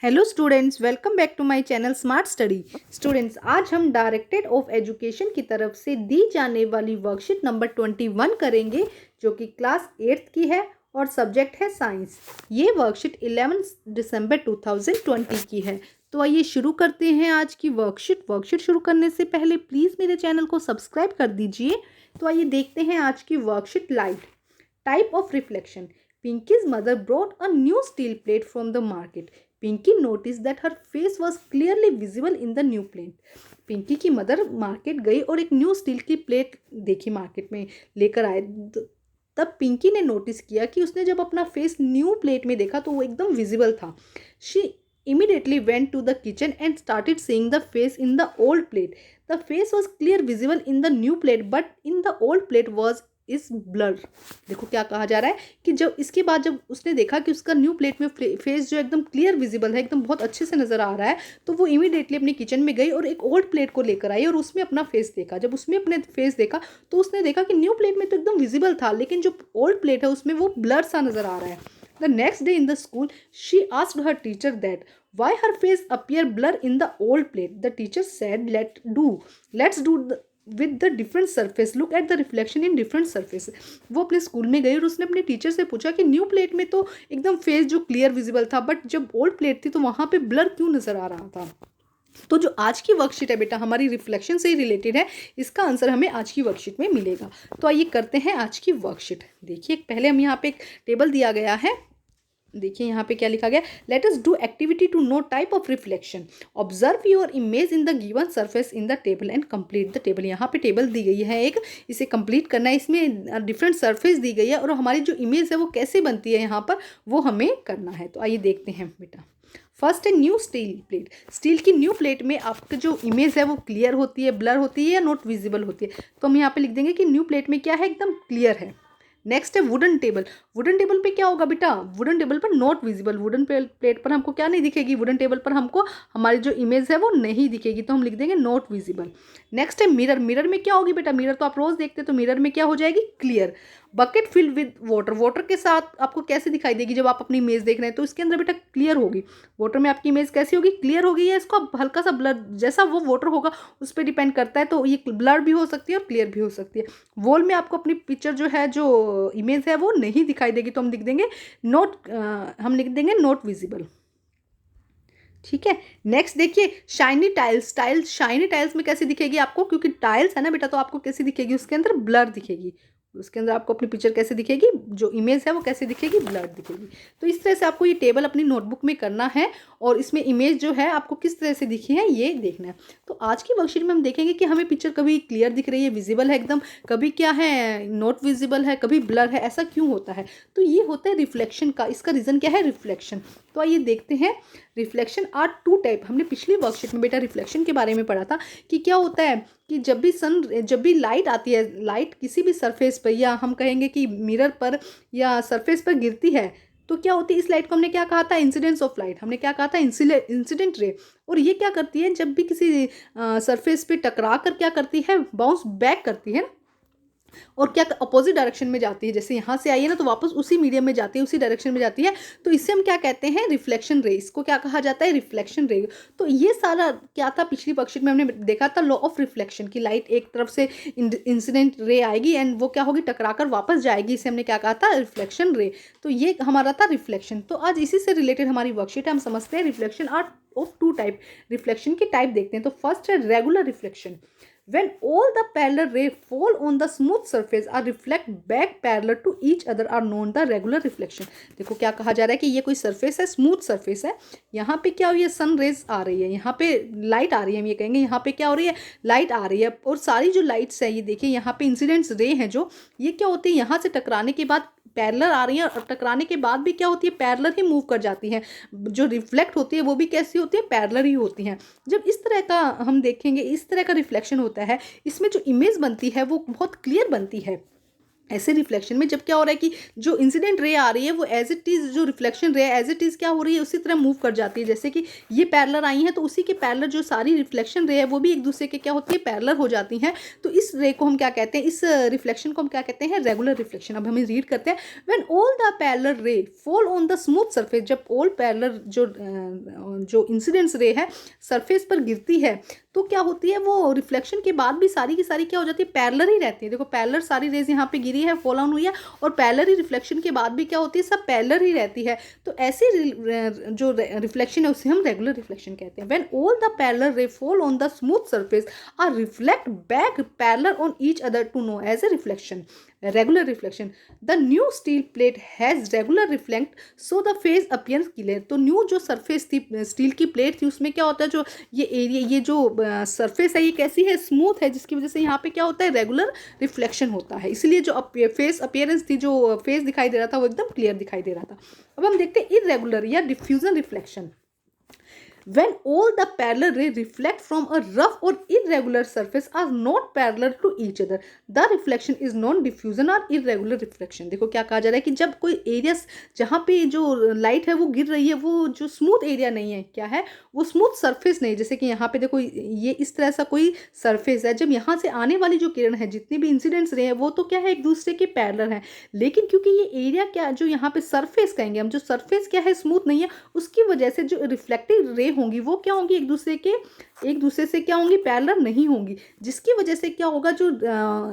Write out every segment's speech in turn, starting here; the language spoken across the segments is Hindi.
Hello students, welcome back to my channel smart study. Students, आज हम डायरेक्टरेट ऑफ एजुकेशन की तरफ से दी जाने वाली वर्कशीट नंबर 21 करेंगे, जो कि क्लास 8th की है और सब्जेक्ट है साइंस। ये वर्कशीट 11 दिसंबर 2020 की है। तो आइए शुरू करते हैं आज की वर्कशीट शुरू करने से पहले प्लीज़ मेरे चैनल को सब्सक्राइब कर दीजिए। तो आइए देखते हैं आज की worksheet. Light type of reflection. Pinky's mother brought a new steel plate from the market. Pinky noticed that her face was clearly visible in the new plate. Pinky की मदर मार्केट गई और एक न्यू स्टील की प्लेट देखी मार्केट में लेकर आए। तब पिंकी ने नोटिस किया कि उसने जब अपना फेस न्यू प्लेट में देखा तो वो एकदम विजिबल था। She immediately went to the kitchen and started seeing the face in the old plate. The face was clear visible in the new plate, but in the old plate was इस ब्लर। देखो क्या कहा जा रहा है कि जब इसके बाद जब उसने देखा कि उसका न्यू प्लेट में फेस जो एकदम क्लियर विजिबल है, एकदम बहुत अच्छे से नजर आ रहा है, तो वो इमीडिएटली अपनी किचन में गई और एक ओल्ड प्लेट को लेकर आई और उसमें अपना फेस देखा। जब उसमें अपने फेस देखा तो उसने देखा कि न्यू प्लेट में तो एकदम विजिबल था, लेकिन जो ओल्ड प्लेट है उसमें वो ब्लर सा नजर आ रहा है। The next day in the school, she asked her teacher that why her face appear blur in the old plate. The teacher said, let's do with the different surface. Look at the reflection in different surface. वो अपने स्कूल में गई और उसने अपने टीचर से पूछा कि न्यू प्लेट में तो एकदम फेस जो क्लियर विजिबल था, बट जब ओल्ड प्लेट थी तो वहाँ पे ब्लर क्यों नजर आ रहा था। तो जो आज की वर्कशीट है बेटा हमारी रिफ्लेक्शन से ही रिलेटेड है, इसका आंसर हमें आज की वर्कशीट में मिलेगा। तो आइए करते हैं आज की वर्कशीट। देखिए पहले हम यहाँ पे एक टेबल दिया गया है। देखिए यहाँ पे क्या लिखा गया, let us do activity to know type of reflection. Observe your image in the given surface in the table and complete the table. यहाँ पे टेबल दी गई है एक, इसे कंप्लीट करना है। इसमें डिफरेंट सरफेस दी गई है और हमारी जो इमेज है वो कैसे बनती है यहाँ पर वो हमें करना है। तो आइए देखते हैं बेटा। फर्स्ट है न्यू स्टील प्लेट। स्टील की न्यू प्लेट में आपकी जो इमेज है वो क्लियर होती है, ब्लर होती है या नॉट विजिबल होती है। तो हम यहाँ पे लिख देंगे कि न्यू प्लेट में क्या है, एकदम क्लियर है। नेक्स्ट है वुडन टेबल। वुडन टेबल पे क्या होगा बेटा, वुडन टेबल पर नॉट विजिबल। वुडन प्लेट पर हमको क्या नहीं दिखेगी, वुडन टेबल पर हमको हमारी जो इमेज है वो नहीं दिखेगी, तो हम लिख देंगे नॉट विजिबल। नेक्स्ट है मिरर। मिरर में क्या होगी बेटा, मिरर तो आप रोज देखते हैं, तो मिरर में क्या हो जाएगी, clear. Bucket filled with water. Water के साथ आपको कैसे दिखाई देगी जब आप अपनी इमेज देख रहे हैं, तो इसके अंदर बेटा क्लियर होगी। वाटर में आपकी इमेज कैसी होगी, क्लियर होगी, या इसको हल्का सा ब्लर, जैसा वो वाटर होगा उस पर डिपेंड करता है। तो ये ब्लर भी हो सकती है और क्लियर भी हो सकती है। वॉल में आपको अपनी पिक्चर जो है, जो इमेज है वो नहीं दिखाई देगी, तो हम लिख देंगे नॉट विजिबल। ठीक है। नेक्स्ट देखिए शाइनी टाइल्स। शाइनी टाइल्स में कैसे दिखेगी आपको, क्योंकि टाइल्स है ना बेटा, तो आपको कैसी दिखेगी, उसके अंदर ब्लर दिखेगी। उसके अंदर आपको अपनी पिक्चर कैसे दिखेगी, जो इमेज है वो कैसे दिखेगी, ब्लर दिखेगी। तो इस तरह से आपको ये टेबल अपनी नोटबुक में करना है और इसमें इमेज जो है आपको किस तरह से दिखी है ये देखना है। तो आज की वर्कशीट में हम देखेंगे कि हमें पिक्चर कभी क्लियर दिख रही है, विजिबल है एकदम, कभी क्या है नॉट विजिबल है, कभी ब्लर है। ऐसा क्यों होता है, तो ये होता है रिफ्लेक्शन का। इसका रीज़न क्या है, रिफ्लेक्शन। तो आइए देखते हैं। Reflection are two type. हमने पिछली वर्कशीट में बेटा रिफ्लेक्शन के बारे में पढ़ा था कि क्या होता है कि जब भी लाइट आती है, लाइट किसी भी सरफेस पर या हम कहेंगे कि मिरर पर या सरफेस पर गिरती है, तो क्या होती है, इस लाइट को हमने क्या कहा था, इंसिडेंस ऑफ लाइट। हमने क्या कहा था, इंसिडेंट रे। और ये क्या करती है, जब भी किसी सरफेस पे टकरा कर क्या करती है, बाउंस बैक करती है और क्या अपोजिट डायरेक्शन में जाती है। जैसे यहाँ से आई है ना, तो वापस उसी मीडियम में जाती है, उसी डायरेक्शन में जाती है। तो इससे हम क्या कहते हैं, रिफ्लेक्शन रे। इसको क्या कहा जाता है, रिफ्लेक्शन रे। तो ये सारा क्या था, पिछली वर्कशीट में हमने देखा था लॉ ऑफ रिफ्लेक्शन की। लाइट एक तरफ से इंसिडेंट रे आएगी एंड वो क्या होगी, टकराकर वापस जाएगी। इसे हमने क्या कहा था, रिफ्लेक्शन रे। तो ये हमारा था रिफ्लेक्शन। तो आज इसी से रिलेटेड हमारी वर्कशीट है। हम समझते हैं reflection are of two type. Reflection की टाइप देखते हैं। तो फर्स्ट है regular reflection. When all the parallel rays fall on the smooth surface or reflect back parallel to each other are known the regular reflection। देखो क्या कहा जा रहा है कि ये कोई सरफेस है, स्मूथ सरफेस है। यहाँ पे क्या हो रही है, सन रेज आ रही है, यहाँ पे लाइट आ रही है। हम ये कहेंगे यहाँ पे क्या हो रही है, लाइट आ रही है। और सारी जो लाइट्स है ये देखिए, यहाँ पे इंसिडेंट्स रे हैं जो, ये क्या होती है, यहाँ से टकराने के बाद पैरेलल आ रही है और टकराने के बाद भी क्या होती है, पैरेलल ही मूव कर जाती हैं। जो रिफ्लेक्ट होती है वो भी कैसी होती है, पैरेलल ही होती हैं। जब इस तरह का हम देखेंगे, इस तरह का रिफ्लेक्शन होता है, इसमें जो इमेज बनती है वो बहुत क्लियर बनती है। ऐसे रिफ्लेक्शन में जब क्या हो रहा है कि जो इंसिडेंट रे आ रही है वो एज इट इज़, जो रिफ्लेक्शन रे एज इट इज़ क्या हो रही है उसी तरह मूव कर जाती है। जैसे कि ये पैरेलल आई हैं तो उसी के पैरेलल जो सारी रिफ्लेक्शन रे है वो भी एक दूसरे के क्या होती है, पैरेलल हो जाती हैं। तो इस रे को हम क्या कहते हैं, इस रिफ्लेक्शन को हम क्या कहते हैं, रेगुलर रिफ्लेक्शन। अब हमें रीड करते हैं, when all the parallel ray fall on the smooth surface, जब ऑल पैरेलल जो इंसिडेंस रे है सरफेस पर गिरती है तो क्या होती है, वो रिफ्लेक्शन के बाद भी सारी की सारी क्या हो जाती है, पैरेलल ही रहती है। देखो पैरेलल सारी रेज यहाँ पे गिरी है, फॉल ऑन हुई है, और पैरेलल ही रिफ्लेक्शन के बाद भी क्या होती है, सब पैरेलल ही रहती है। तो ऐसी जो रिफ्लेक्शन है उसे हम रेगुलर रिफ्लेक्शन कहते हैं। When all the parallel ray fall on the smooth surface are reflect back parallel on each other to know as a reflection, regular reflection. The new steel plate has regular reflect so the face appears clear. तो न्यू जो सरफेस थी, स्टील की प्लेट थी, उसमें क्या होता है, जो ये एरिया, ये जो सरफेस है ये कैसी है, स्मूथ है, जिसकी वजह से यहाँ पे क्या होता है, रेगुलर रिफ्लेक्शन होता है। इसलिए जो फेस अपीयरेंस थी, जो फेस दिखाई दे रहा था वो एकदम क्लियर दिखाई दे रहा था। अब हम देखते हैं इरेगुलर या diffusion reflection. When all the parallel rays reflect from a rough or irregular surface are not parallel to each other, the reflection is known diffusion or irregular reflection. देखो क्या कहा जा रहा है कि जब कोई एरिया जहाँ पे जो लाइट है वो गिर रही है वो जो स्मूथ एरिया नहीं है, क्या है वो स्मूथ सरफेस नहीं। जैसे कि यहाँ पे देखो ये इस तरह सा कोई सरफेस है, जब यहाँ से आने वाली जो किरण है, जितने भी इंसिडेंट्स रहे हैं वो तो क्या है, एक दूसरे के पैरेलल है। लेकिन क्योंकि ये एरिया क्या, जो यहाँ पे सरफेस कहेंगे हम, जो सरफेस क्या है, स्मूथ नहीं है, उसकी वजह से जो रिफ्लेक्टिव रे होंगी वो क्या होंगी, एक दूसरे से क्या होंगी, पैरेलल नहीं होंगी, जिसकी वजह से क्या होगा, जो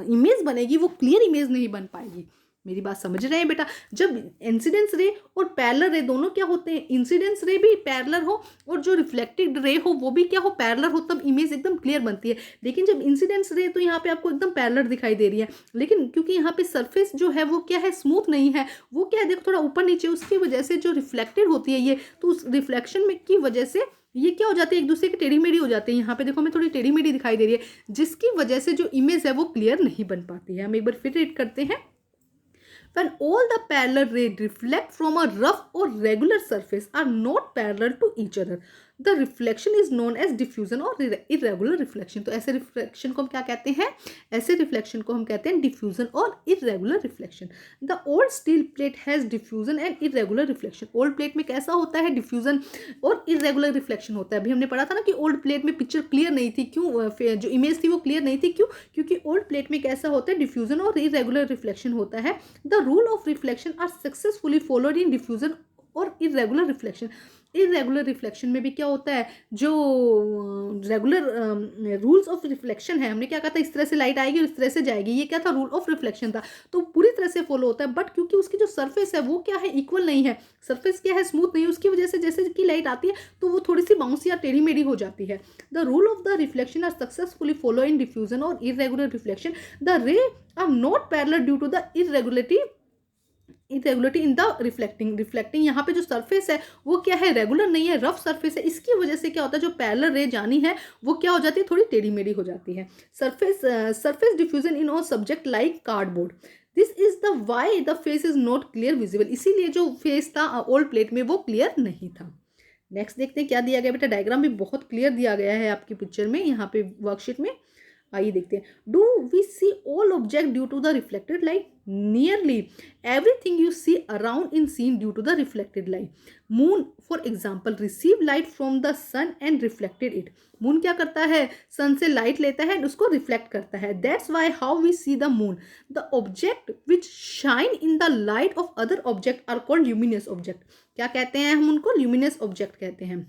इमेज बनेगी वो क्लियर इमेज नहीं बन पाएगी। मेरी बात समझ रहे हैं बेटा? जब इंसिडेंस रे और पैरेलल रे दोनों क्या होते हैं, इंसिडेंस रे भी पैरेलल हो और जो रिफ्लेक्टेड रे हो वो भी क्या हो, पैरेलल हो, तब इमेज एकदम क्लियर बनती है। लेकिन जब इंसिडेंस रे तो यहाँ पे आपको एकदम पैरेलल दिखाई दे रही है, लेकिन क्योंकि यहाँ पे सरफेस जो है वो क्या है, स्मूथ नहीं है, वो क्या है, देखो थोड़ा ऊपर नीचे, उसकी वजह से जो रिफ्लेक्टेड होती है ये, तो उस रिफ्लेक्शन में की वजह से ये क्या हो जाती है, एक दूसरे के टेढ़ी मेढ़ी हो जाते हैं। यहाँ पे देखो हमें थोड़ी टेढ़ी मेढ़ी दिखाई दे रही है, जिसकी वजह से जो इमेज है वो क्लियर नहीं बन पाती है। हम एक बार फिर रीड करते हैं। When all the parallel rays reflect from a rough or regular surface are not parallel to each other, the reflection is known as diffusion or irregular reflection. तो ऐसे रिफ्लेक्शन को हम क्या कहते हैं, ऐसे रिफ्लेक्शन को हम कहते हैं डिफ्यूजन और irregular reflection. The old steel plate has diffusion and irregular reflection. Old plate में कैसा होता है, डिफ्यूजन और इरेगुलर रिफ्लेक्शन होता है। अभी हमने पढ़ा था ना कि ओल्ड प्लेट में पिक्चर क्लियर नहीं थी, क्यों, जो इमेज थी वो क्लियर नहीं थी, क्यों, क्योंकि ओल्ड प्लेट में कैसा होता है, डिफ्यूजन और इरेगुलर रिफ्लेक्शन होता है। The rule of reflection are successfully followed in diffusion और इरेगुलर रिफ्लेक्शन। इरेगुलर रिफ्लेक्शन में भी क्या होता है, जो रेगुलर रूल्स ऑफ रिफ्लेक्शन है, हमने क्या कहा था, इस तरह से लाइट आएगी और इस तरह से जाएगी, ये क्या था, रूल ऑफ रिफ्लेक्शन था, तो पूरी तरह से फॉलो होता है। बट क्योंकि उसकी जो सरफेस है वो क्या है, इक्वल नहीं है, सरफेस क्या है, स्मूथ नहीं है, उसकी वजह से जैसे कि लाइट आती है तो वो थोड़ी सी बाउंसी या टेढ़ी मेढ़ी हो जाती है। The rule of the reflection are successfully follow in diffusion और irregular reflection. The ray are not parallel due to the irregularity in the reflecting यहाँ पे जो सरफेस है वो क्या है, रेगुलर नहीं है, रफ सरफेस है, इसकी वजह से क्या होता है, जो पैरेलल रे जानी है वो क्या हो जाती है, थोड़ी टेढ़ी मेढ़ी हो जाती है। Surface diffusion in all subject like cardboard, this is the why the face is not clear visible. इसीलिए जो फेस था ओल्ड प्लेट में वो क्लियर नहीं था। नेक्स्ट देखते हैं क्या दिया गया बेटा, डायग्राम भी बहुत क्लियर दिया गया है आपकी पिक्चर में, यहाँ पे वर्कशीट में। आइए देखते हैं। Do we see all object due to the reflected light? Nearly everything you see around in seen due to the reflected light. Moon for example receive light from the sun and reflected it. Moon क्या करता है, सन से लाइट लेता है एंड उसको रिफ्लेक्ट करता है। That's why how we see the moon. The object which shine in the light of other object are called luminous object. क्या कहते हैं हम उनको, ल्यूमिनस ऑब्जेक्ट कहते हैं।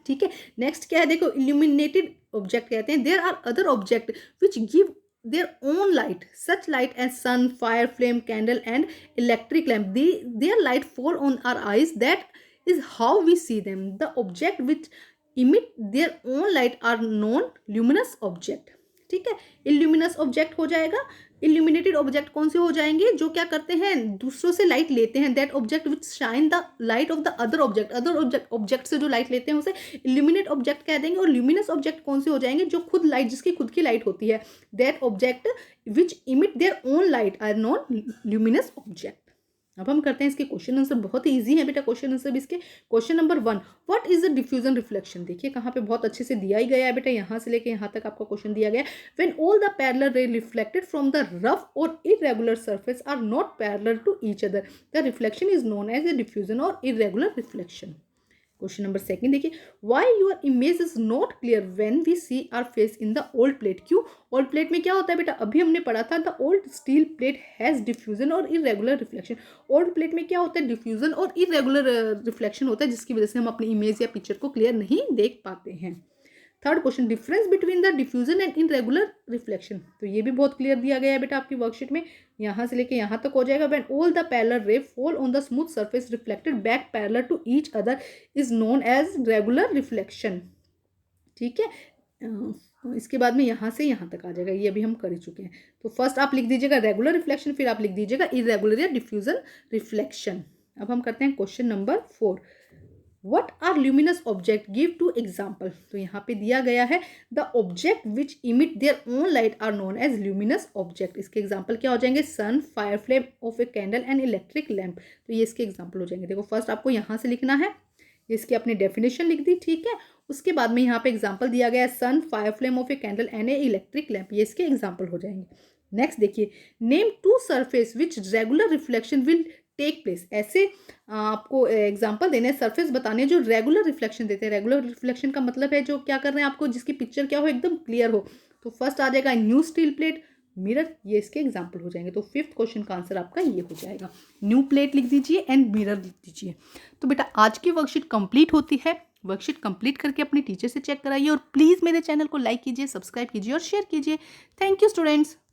ठीक है, नेक्स्ट क्या है, देखो इल्यूमिनेटेड ऑब्जेक्ट कहते हैं। There are other object which give their own light, such light as sun, fire, flame, candle and electric lamp. Their light fall on our eyes, that is how we see them. The object which emit their own light are known luminous object. ठीक है, इल्यूमिनस ऑब्जेक्ट हो जाएगा। इल्यूमिनेटेड ऑब्जेक्ट कौन से हो जाएंगे, जो क्या करते हैं, दूसरों से लाइट लेते हैं। That object which shine the light of the other object से जो लाइट लेते हैं उसे इल्यूमिनेट ऑब्जेक्ट कह देंगे। और ल्यूमिनस ऑब्जेक्ट कौन से हो जाएंगे, जो खुद लाइट, जिसकी खुद की लाइट होती है। That object which emit their own light are non luminous object. अब हम करते हैं इसके क्वेश्चन आंसर। बहुत ही ईजी है बेटा क्वेश्चन आंसर इसके। Question number 1, what is the diffusion reflection? देखिए कहाँ पे बहुत अच्छे से दिया ही गया है बेटा, यहाँ से लेके यहाँ तक आपका क्वेश्चन दिया गया है। When all the parallel ray reflected from the rough और irregular surface are not parallel to each other, the reflection is known as a diffusion और इरेगुलर रिफ्लेक्शन। क्वेश्चन नंबर 2 देखिए, why your image is not clear when we see our face in the old plate? क्यों? ओल्ड प्लेट में क्या होता है बेटा, अभी हमने पढ़ा था the old steel plate has diffusion और इरेगुलर रिफ्लेक्शन। ओल्ड प्लेट में क्या होता है, डिफ्यूजन और इरेगुलर रिफ्लेक्शन होता है, जिसकी वजह से हम अपनी इमेज या पिक्चर को क्लियर नहीं देख पाते हैं। Third question, difference between the diffusion and irregular reflection. तो ये भी बहुत क्लियर दिया गया है बेटा आपकी वर्कशीट में, यहाँ से लेके यहाँ तक हो जाएगा। When all the parallel ray fall on the smooth surface reflected back parallel to each other is known as regular reflection. ठीक है, इसके बाद में यहाँ से यहाँ तक आ जाएगा, ये अभी हम कर ही चुके हैं। तो फर्स्ट आप लिख दीजिएगा रेगुलर रिफ्लेक्शन, फिर आप लिख दीजिएगा इरेगुलर या डिफ्यूजन रिफ्लेक्शन। अब हम करते हैं question number 4, What are luminous object? Give two example. तो यहाँ पे दिया गया है the object which emit their own light are known as luminous object. इसके एग्जाम्पल क्या हो जाएंगे, sun, fire flame of a candle and electric lamp. तो ये इसके एग्जाम्पल हो जाएंगे। देखो फर्स्ट आपको यहाँ से लिखना है, इसकी अपनी डेफिनेशन लिख दी, ठीक है। उसके बाद में यहाँ पे एग्जाम्पल दिया गया है sun, fire flame of a candle and a electric lamp, ये इसके एग्जाम्पल हो जाएंगे। नेक्स्ट देखिए, name two surface which regular reflection will take place. ऐसे आपको एग्जाम्पल देने हैं, सरफेस बताने जो रेगुलर रिफ्लेक्शन देते हैं। रेगुलर रिफ्लेक्शन का मतलब है जो क्या कर रहे हैं आपको, जिसकी पिक्चर क्या हो, एकदम क्लियर हो। तो फर्स्ट आ जाएगा न्यू स्टील प्लेट, मिरर, ये इसके एग्जाम्पल हो जाएंगे। तो फिफ्थ क्वेश्चन का आंसर आपका ये हो जाएगा, न्यू प्लेट लिख दीजिए एंड मिरर लिख दीजिए। तो बेटा आज की वर्कशीट कंप्लीट होती है। वर्कशीट कंप्लीट करके अपने टीचर से चेक कराइए और प्लीज़ मेरे चैनल को लाइक कीजिए, सब्सक्राइब कीजिए और शेयर कीजिए। Thank you students.